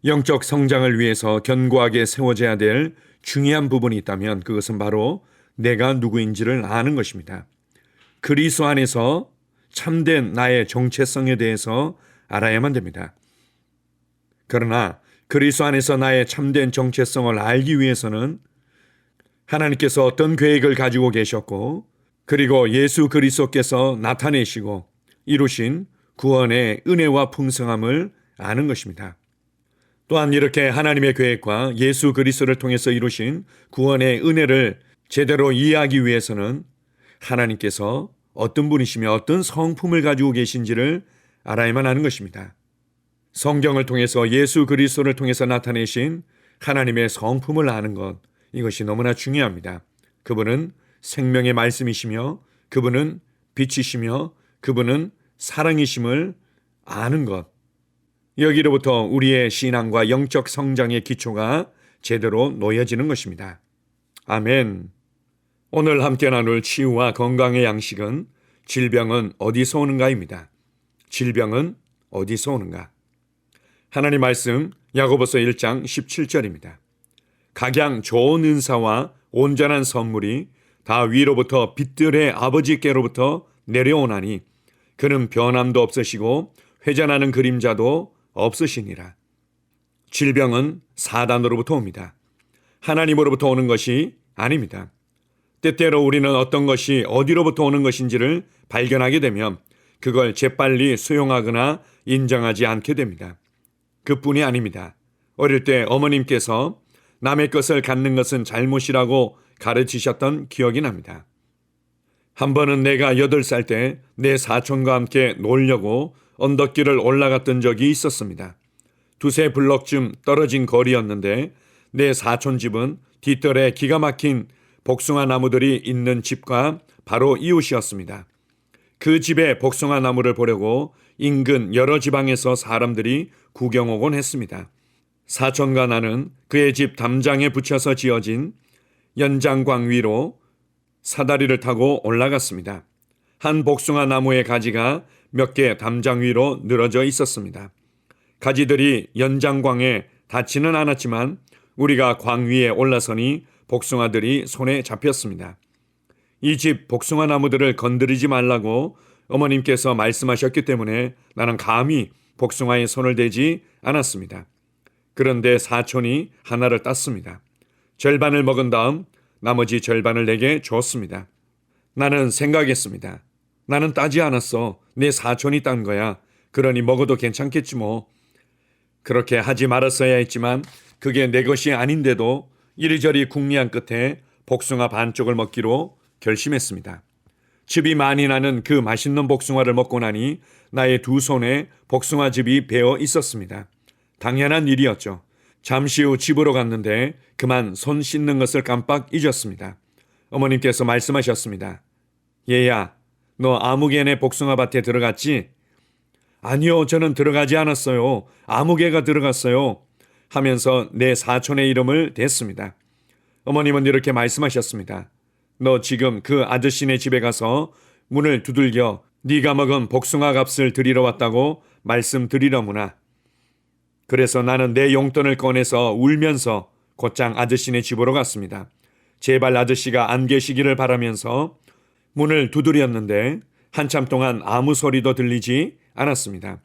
영적 성장을 위해서 견고하게 세워져야 될 중요한 부분이 있다면 그것은 바로 내가 누구인지를 아는 것입니다. 그리스도 안에서 참된 나의 정체성에 대해서 알아야만 됩니다. 그러나 그리스도 안에서 나의 참된 정체성을 알기 위해서는 하나님께서 어떤 계획을 가지고 계셨고 그리고 예수 그리스도께서 나타내시고 이루신 구원의 은혜와 풍성함을 아는 것입니다. 또한 이렇게 하나님의 계획과 예수 그리스도를 통해서 이루신 구원의 은혜를 제대로 이해하기 위해서는 하나님께서 어떤 분이시며 어떤 성품을 가지고 계신지를 알아야만 하는 것입니다. 성경을 통해서 예수 그리스도를 통해서 나타내신 하나님의 성품을 아는 것, 이것이 너무나 중요합니다. 그분은 생명의 말씀이시며 그분은 빛이시며 그분은 사랑이심을 아는 것, 여기로부터 우리의 신앙과 영적 성장의 기초가 제대로 놓여지는 것입니다. 아멘. 오늘 함께 나눌 치유와 건강의 양식은 질병은 어디서 오는가입니다. 질병은 어디서 오는가? 하나님 말씀 야고보서 1장 17절입니다. 각양 좋은 은사와 온전한 선물이 다 위로부터 빛들의 아버지께로부터 내려오나니 그는 변함도 없으시고 회전하는 그림자도 없으시니라. 질병은 사단으로부터 옵니다. 하나님으로부터 오는 것이 아닙니다. 때때로 우리는 어떤 것이 어디로부터 오는 것인지를 발견하게 되면 그걸 재빨리 수용하거나 인정하지 않게 됩니다. 그뿐이 아닙니다. 어릴 때 어머님께서 남의 것을 갖는 것은 잘못이라고 가르치셨던 기억이 납니다. 한 번은 내가 8살 때 내 사촌과 함께 놀려고 언덕길을 올라갔던 적이 있었습니다. 두세 블럭쯤 떨어진 거리였는데 내 사촌 집은 뒤뜰에 기가 막힌 복숭아 나무들이 있는 집과 바로 이웃이었습니다. 그 집의 복숭아 나무를 보려고 인근 여러 지방에서 사람들이 구경 오곤 했습니다. 사촌과 나는 그의 집 담장에 붙여서 지어진 연장광 위로 사다리를 타고 올라갔습니다. 한 복숭아 나무의 가지가 몇 개 담장 위로 늘어져 있었습니다. 가지들이 연장광에 닿지는 않았지만 우리가 광 위에 올라서니 복숭아들이 손에 잡혔습니다. 이 집 복숭아 나무들을 건드리지 말라고 어머님께서 말씀하셨기 때문에 나는 감히 복숭아에 손을 대지 않았습니다. 그런데 사촌이 하나를 땄습니다. 절반을 먹은 다음 나머지 절반을 내게 줬습니다. 나는 생각했습니다. 나는 따지 않았어. 내 사촌이 딴 거야. 그러니 먹어도 괜찮겠지 뭐. 그렇게 하지 말았어야 했지만 그게 내 것이 아닌데도 이리저리 궁리한 끝에 복숭아 반쪽을 먹기로 결심했습니다. 즙이 많이 나는 그 맛있는 복숭아를 먹고 나니 나의 두 손에 복숭아즙이 배어 있었습니다. 당연한 일이었죠. 잠시 후 집으로 갔는데 그만 손 씻는 것을 깜빡 잊었습니다. 어머님께서 말씀하셨습니다. 얘야, 너 아무개네 복숭아 밭에 들어갔지? 아니요, 저는 들어가지 않았어요. 아무개가 들어갔어요. 하면서 내 사촌의 이름을 댔습니다. 어머님은 이렇게 말씀하셨습니다. 너 지금 그 아저씨네 집에 가서 문을 두들겨 네가 먹은 복숭아 값을 드리러 왔다고 말씀드리려무나. 그래서 나는 내 용돈을 꺼내서 울면서 곧장 아저씨네 집으로 갔습니다. 제발 아저씨가 안 계시기를 바라면서 문을 두드렸는데 한참 동안 아무 소리도 들리지 않았습니다.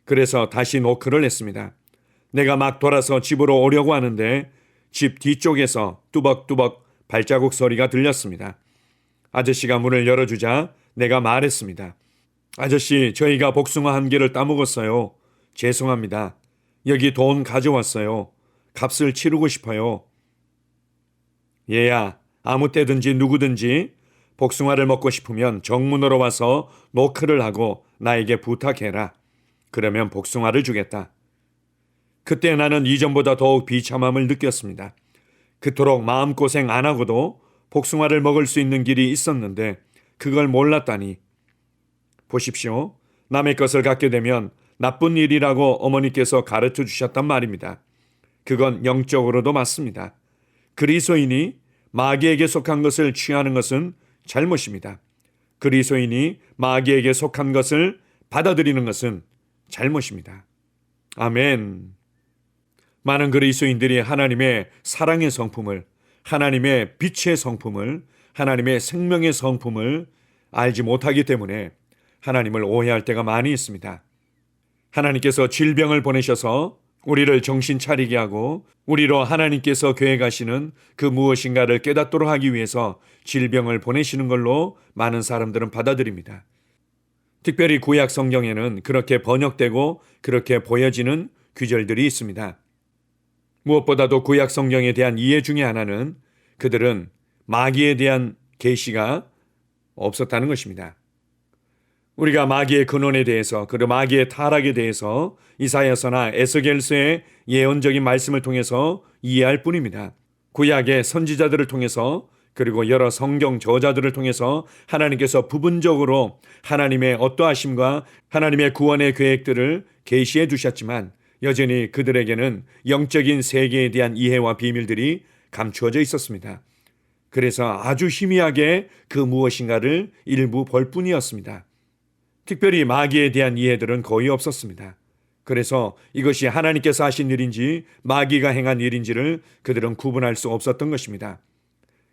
그래서 다시 노크를 했습니다. 내가 막 돌아서 집으로 오려고 하는데 집 뒤쪽에서 뚜벅뚜벅 발자국 소리가 들렸습니다. 아저씨가 문을 열어주자 내가 말했습니다. 아저씨, 저희가 복숭아 한 개를 따먹었어요. 죄송합니다. 여기 돈 가져왔어요. 값을 치르고 싶어요. 얘야, 아무 때든지 누구든지 복숭아를 먹고 싶으면 정문으로 와서 노크를 하고 나에게 부탁해라. 그러면 복숭아를 주겠다. 그때 나는 이전보다 더욱 비참함을 느꼈습니다. 그토록 마음고생 안 하고도 복숭아를 먹을 수 있는 길이 있었는데 그걸 몰랐다니. 보십시오. 남의 것을 갖게 되면 나쁜 일이라고 어머니께서 가르쳐 주셨단 말입니다. 그건 영적으로도 맞습니다. 그리스도인이 마귀에게 속한 것을 취하는 것은 잘못입니다. 그리스도인이 마귀에게 속한 것을 받아들이는 것은 잘못입니다. 아멘. 많은 그리스도인들이 하나님의 사랑의 성품을, 하나님의 빛의 성품을, 하나님의 생명의 성품을 알지 못하기 때문에 하나님을 오해할 때가 많이 있습니다. 하나님께서 질병을 보내셔서 우리를 정신 차리게 하고 우리로 하나님께서 계획하시는 그 무엇인가를 깨닫도록 하기 위해서 질병을 보내시는 걸로 많은 사람들은 받아들입니다. 특별히 구약 성경에는 그렇게 번역되고 그렇게 보여지는 구절들이 있습니다. 무엇보다도 구약 성경에 대한 이해 중에 하나는 그들은 마귀에 대한 계시가 없었다는 것입니다. 우리가 마귀의 근원에 대해서, 그리고 마귀의 타락에 대해서 이사야서나 에스겔서의 예언적인 말씀을 통해서 이해할 뿐입니다. 구약의 선지자들을 통해서, 그리고 여러 성경 저자들을 통해서 하나님께서 부분적으로 하나님의 어떠하심과 하나님의 구원의 계획들을 계시해 두셨지만 여전히 그들에게는 영적인 세계에 대한 이해와 비밀들이 감추어져 있었습니다. 그래서 아주 희미하게 그 무엇인가를 일부 볼 뿐이었습니다. 특별히 마귀에 대한 이해들은 거의 없었습니다. 그래서 이것이 하나님께서 하신 일인지 마귀가 행한 일인지를 그들은 구분할 수 없었던 것입니다.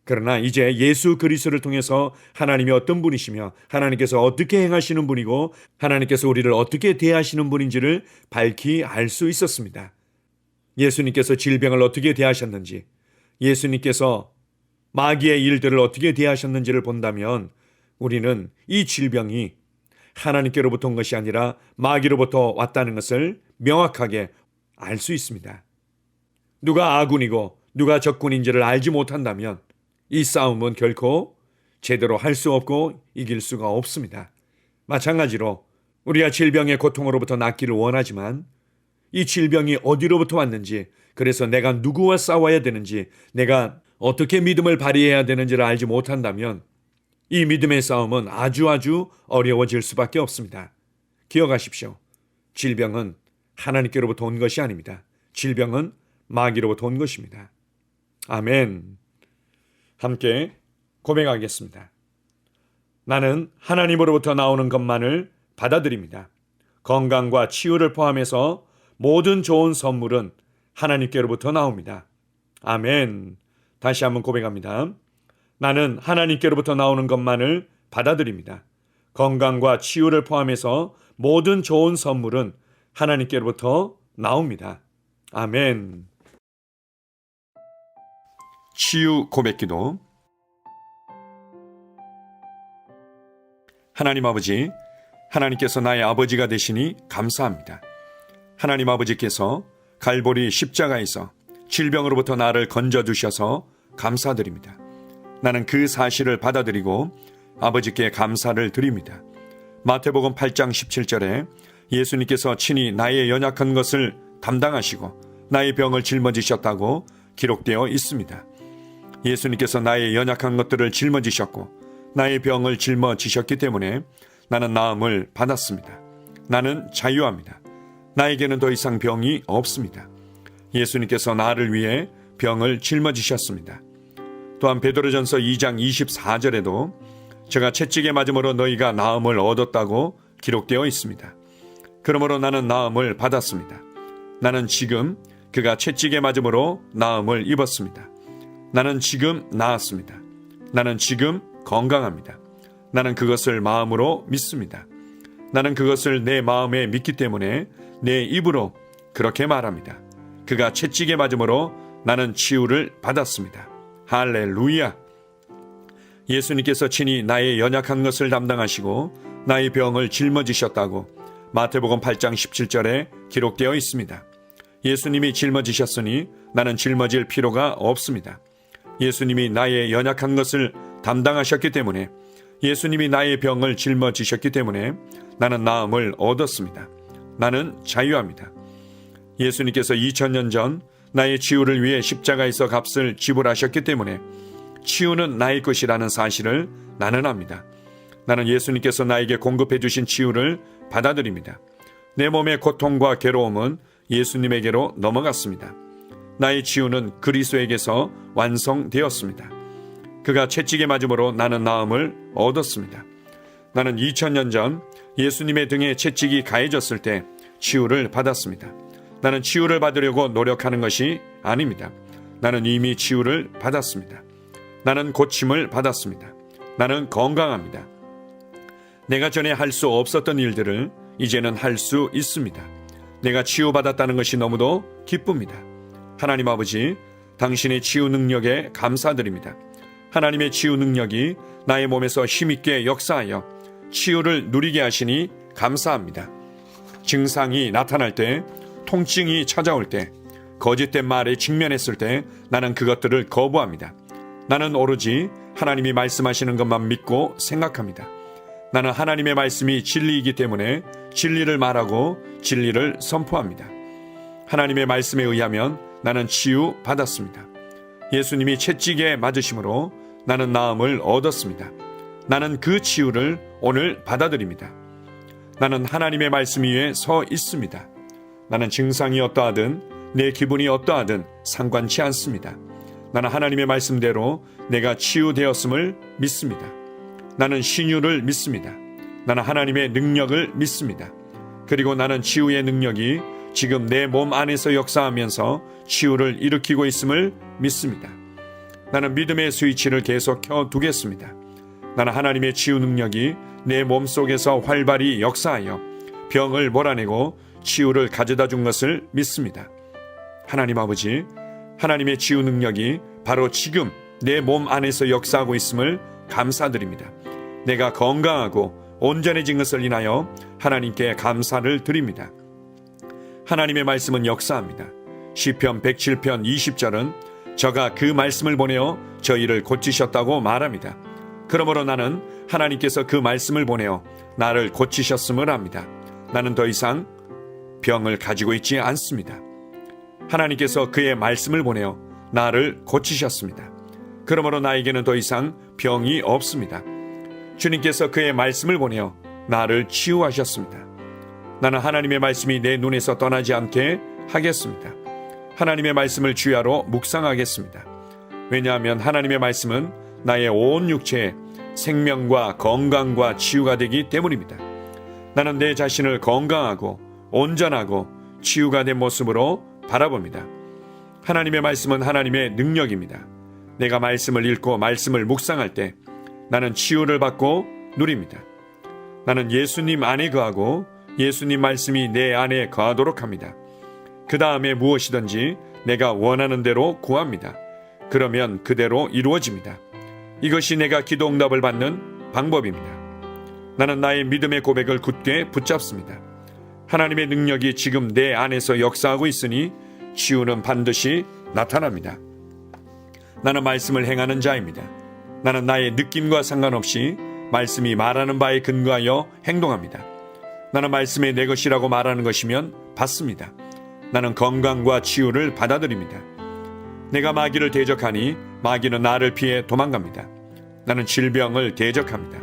그러나 이제 예수 그리스도를 통해서 하나님이 어떤 분이시며 하나님께서 어떻게 행하시는 분이고 하나님께서 우리를 어떻게 대하시는 분인지를 밝히 알 수 있었습니다. 예수님께서 질병을 어떻게 대하셨는지, 예수님께서 마귀의 일들을 어떻게 대하셨는지를 본다면 우리는 이 질병이 하나님께로부터 온 것이 아니라 마귀로부터 왔다는 것을 명확하게 알 수 있습니다. 누가 아군이고 누가 적군인지를 알지 못한다면 이 싸움은 결코 제대로 할 수 없고 이길 수가 없습니다. 마찬가지로 우리가 질병의 고통으로부터 낫기를 원하지만 이 질병이 어디로부터 왔는지, 그래서 내가 누구와 싸워야 되는지, 내가 어떻게 믿음을 발휘해야 되는지를 알지 못한다면 이 믿음의 싸움은 아주 어려워질 수밖에 없습니다. 기억하십시오. 질병은 하나님께로부터 온 것이 아닙니다. 질병은 마귀로부터 온 것입니다. 아멘. 함께 고백하겠습니다. 나는 하나님으로부터 나오는 것만을 받아들입니다. 건강과 치유를 포함해서 모든 좋은 선물은 하나님께로부터 나옵니다. 아멘. 다시 한번 고백합니다. 나는 하나님께로부터 나오는 것만을 받아들입니다. 건강과 치유를 포함해서 모든 좋은 선물은 하나님께로부터 나옵니다. 아멘. 치유 고백기도. 하나님 아버지, 하나님께서 나의 아버지가 되시니 감사합니다. 하나님 아버지께서 갈보리 십자가에서 질병으로부터 나를 건져주셔서 감사드립니다. 나는 그 사실을 받아들이고 아버지께 감사를 드립니다. 마태복음 8장 17절에 예수님께서 친히 나의 연약한 것을 담당하시고 나의 병을 짊어지셨다고 기록되어 있습니다. 예수님께서 나의 연약한 것들을 짊어지셨고 나의 병을 짊어지셨기 때문에 나는 나음을 받았습니다. 나는 자유합니다. 나에게는 더 이상 병이 없습니다. 예수님께서 나를 위해 병을 짊어지셨습니다. 또한 베드로전서 2장 24절에도 제가 채찍에 맞음으로 너희가 나음을 얻었다고 기록되어 있습니다. 그러므로 나는 나음을 받았습니다. 나는 지금 그가 채찍에 맞음으로 나음을 입었습니다. 나는 지금 나았습니다. 나는 지금 건강합니다. 나는 그것을 마음으로 믿습니다. 나는 그것을 내 마음에 믿기 때문에 내 입으로 그렇게 말합니다. 그가 채찍에 맞음으로 나는 치유를 받았습니다. 할렐루야! 예수님께서 친히 나의 연약한 것을 담당하시고 나의 병을 짊어지셨다고 마태복음 8장 17절에 기록되어 있습니다. 예수님이 짊어지셨으니 나는 짊어질 필요가 없습니다. 예수님이 나의 연약한 것을 담당하셨기 때문에, 예수님이 나의 병을 짊어지셨기 때문에 나는 나음을 얻었습니다. 나는 자유합니다. 예수님께서 2000년 전 나의 치유를 위해 십자가에서 값을 지불하셨기 때문에 치유는 나의 것이라는 사실을 나는 압니다. 나는 예수님께서 나에게 공급해 주신 치유를 받아들입니다. 내 몸의 고통과 괴로움은 예수님에게로 넘어갔습니다. 나의 치유는 그리스도에게서 완성되었습니다. 그가 채찍에 맞음으로 나는 나음을 얻었습니다. 나는 2000년 전 예수님의 등에 채찍이 가해졌을 때 치유를 받았습니다. 나는 치유를 받으려고 노력하는 것이 아닙니다. 나는 이미 치유를 받았습니다. 나는 고침을 받았습니다. 나는 건강합니다. 내가 전에 할 수 없었던 일들을 이제는 할 수 있습니다. 내가 치유받았다는 것이 너무도 기쁩니다. 하나님 아버지, 당신의 치유 능력에 감사드립니다. 하나님의 치유 능력이 나의 몸에서 힘있게 역사하여 치유를 누리게 하시니 감사합니다. 증상이 나타날 때, 통증이 찾아올 때, 거짓된 말에 직면했을 때 나는 그것들을 거부합니다. 나는 오로지 하나님이 말씀하시는 것만 믿고 생각합니다. 나는 하나님의 말씀이 진리이기 때문에 진리를 말하고 진리를 선포합니다. 하나님의 말씀에 의하면 나는 치유 받았습니다. 예수님이 채찍에 맞으심으로 나는 나음을 얻었습니다. 나는 그 치유를 오늘 받아들입니다. 나는 하나님의 말씀 위에 서 있습니다. 나는 증상이 어떠하든 내 기분이 어떠하든 상관치 않습니다. 나는 하나님의 말씀대로 내가 치유되었음을 믿습니다. 나는 신유를 믿습니다. 나는 하나님의 능력을 믿습니다. 그리고 나는 치유의 능력이 지금 내 몸 안에서 역사하면서 치유를 일으키고 있음을 믿습니다. 나는 믿음의 스위치를 계속 켜두겠습니다. 나는 하나님의 치유 능력이 내 몸 속에서 활발히 역사하여 병을 몰아내고 치유를 가져다 준 것을 믿습니다. 하나님 아버지, 하나님의 치유 능력이 바로 지금 내 몸 안에서 역사하고 있음을 감사드립니다. 내가 건강하고 온전해진 것을 인하여 하나님께 감사를 드립니다. 하나님의 말씀은 역사합니다. 시편 107편 20절은 저가 그 말씀을 보내어 저희를 고치셨다고 말합니다. 그러므로 나는 하나님께서 그 말씀을 보내어 나를 고치셨음을 압니다. 나는 더 이상 병을 가지고 있지 않습니다. 하나님께서 그의 말씀을 보내어 나를 고치셨습니다. 그러므로 나에게는 더 이상 병이 없습니다. 주님께서 그의 말씀을 보내어 나를 치유하셨습니다. 나는 하나님의 말씀이 내 눈에서 떠나지 않게 하겠습니다. 하나님의 말씀을 주야로 묵상하겠습니다. 왜냐하면 하나님의 말씀은 나의 온 육체에 생명과 건강과 치유가 되기 때문입니다. 나는 내 자신을 건강하고 온전하고 치유가 된 모습으로 바라봅니다. 하나님의 말씀은 하나님의 능력입니다. 내가 말씀을 읽고 말씀을 묵상할 때 나는 치유를 받고 누립니다. 나는 예수님 안에 거하고 예수님 말씀이 내 안에 거하도록 합니다. 그 다음에 무엇이든지 내가 원하는 대로 구합니다. 그러면 그대로 이루어집니다. 이것이 내가 기도 응답을 받는 방법입니다. 나는 나의 믿음의 고백을 굳게 붙잡습니다. 하나님의 능력이 지금 내 안에서 역사하고 있으니 치유는 반드시 나타납니다. 나는 말씀을 행하는 자입니다. 나는 나의 느낌과 상관없이 말씀이 말하는 바에 근거하여 행동합니다. 나는 말씀이 내 것이라고 말하는 것이면 받습니다. 나는 건강과 치유를 받아들입니다. 내가 마귀를 대적하니 마귀는 나를 피해 도망갑니다. 나는 질병을 대적합니다.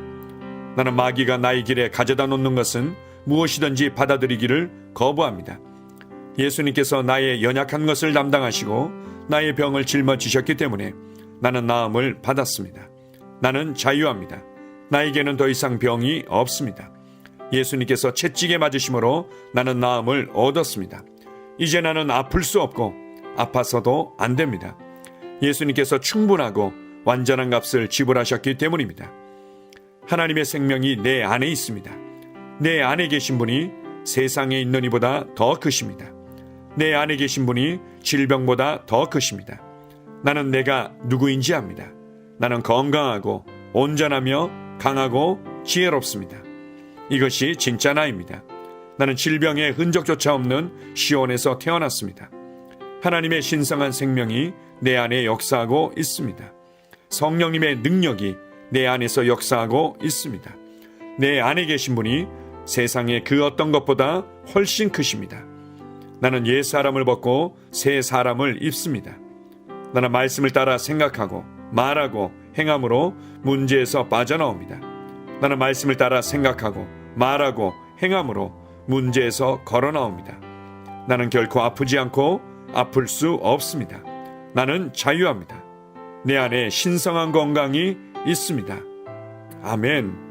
나는 마귀가 나의 길에 가져다 놓는 것은 무엇이든지 받아들이기를 거부합니다. 예수님께서 나의 연약한 것을 담당하시고 나의 병을 짊어지셨기 때문에 나는 나음을 받았습니다. 나는 자유합니다. 나에게는 더 이상 병이 없습니다. 예수님께서 채찍에 맞으심으로 나는 나음을 얻었습니다. 이제 나는 아플 수 없고 아파서도 안 됩니다. 예수님께서 충분하고 완전한 값을 지불하셨기 때문입니다. 하나님의 생명이 내 안에 있습니다. 내 안에 계신 분이 세상에 있는 이보다 더 크십니다. 내 안에 계신 분이 질병보다 더 크십니다. 나는 내가 누구인지 압니다. 나는 건강하고 온전하며 강하고 지혜롭습니다. 이것이 진짜 나입니다. 나는 질병의 흔적조차 없는 시온에서 태어났습니다. 하나님의 신성한 생명이 내 안에 역사하고 있습니다. 성령님의 능력이 내 안에서 역사하고 있습니다. 내 안에 계신 분이 세상의 그 어떤 것보다 훨씬 크십니다. 나는 옛 사람을 벗고 새 사람을 입습니다. 나는 말씀을 따라 생각하고 말하고 행함으로 문제에서 빠져나옵니다. 나는 말씀을 따라 생각하고 말하고 행함으로 문제에서 걸어나옵니다. 나는 결코 아프지 않고 아플 수 없습니다. 나는 자유합니다. 내 안에 신성한 건강이 있습니다. 아멘.